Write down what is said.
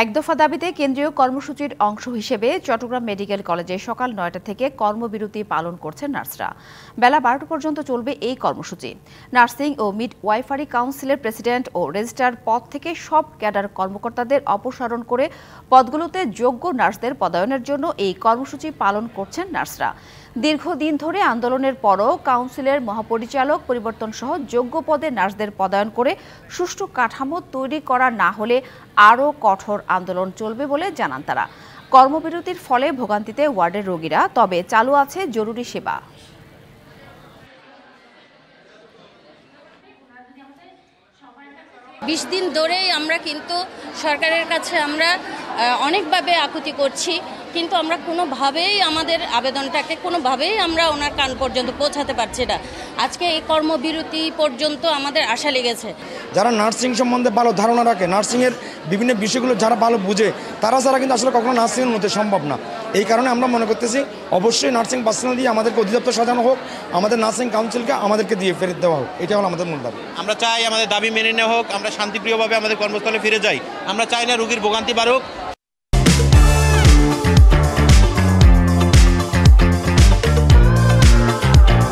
এক দফা দাবিতে কেন্দ্রীয় কর্মসূচির অংশ হিসেবে চট্টগ্রাম মেডিকেল কলেজে সকাল ৯টা থেকে কর্মবিরতি পালন করছেন নার্সরা। বেলা ১২টা পর্যন্ত চলবে এই কর্মসূচি। নার্সিং ও মিডওয়াইফারি কাউন্সিলের প্রেসিডেন্ট ও রেজিস্ট্রার পদ থেকে সব ক্যাডার কর্মকর্তাদের অপসারণ করে পদগুলোতে যোগ্য নার্সদের পদায়নের জন্য এই কর্মসূচি পালন করছেন নার্সরা। দীর্ঘদিন ধরে আন্দোলনের পরও কাউন্সিলের মহাপরিচালক পরিবর্তন সহ যোগ্য পদে নার্সদের পদায়ন করে সুষ্ঠু কাঠামো তৈরি করা না হলে আরও কঠোর আন্দোলন চলবে বলে জানান তারা। কর্মবিরতির ফলে ভোগান্তিতে ওয়ার্ডের রোগীরা, তবে চালু আছে জরুরি সেবা। ২০ দিন ধরেই আমরা কিন্তু সরকারের কাছে আমরা অনেকভাবে আকুতি করছি, কিন্তু আমরা কোনোভাবেই আমাদের আবেদনটাকে কোনোভাবেই আমরা ওনার কান পর্যন্ত পৌঁছাতে পারছি না। আজকে এই কর্মবিরতি পর্যন্ত আমাদের আশা লেগেছে। যারা নার্সিং সম্বন্ধে ভালো ধারণা রাখে, নার্সিংয়ের বিভিন্ন বিষয়গুলো যারা ভালো বুঝে, তারা ছাড়া কিন্তু আসলে কখনো নার্সিংয়ের মধ্যে সম্ভব না। এই কারণে আমরা মনে করতেছি অবশ্যই নার্সিং পার্সোনাল দিয়ে আমাদেরকে অধিদপ্তর সাজানো হোক, আমাদের নার্সিং কাউন্সিলকে আমাদেরকে দিয়ে ফেরত দেওয়া হোক। এটা হলো আমাদের মূল দাবি। আমরা চাই আমাদের দাবি মেনে নেওয়া হোক, আমরা শান্তিপ্রিয়ভাবে আমাদের কর্মস্থলে ফিরে যাই। আমরা চাই না রোগীর ভোগান্তি বাড়ুক।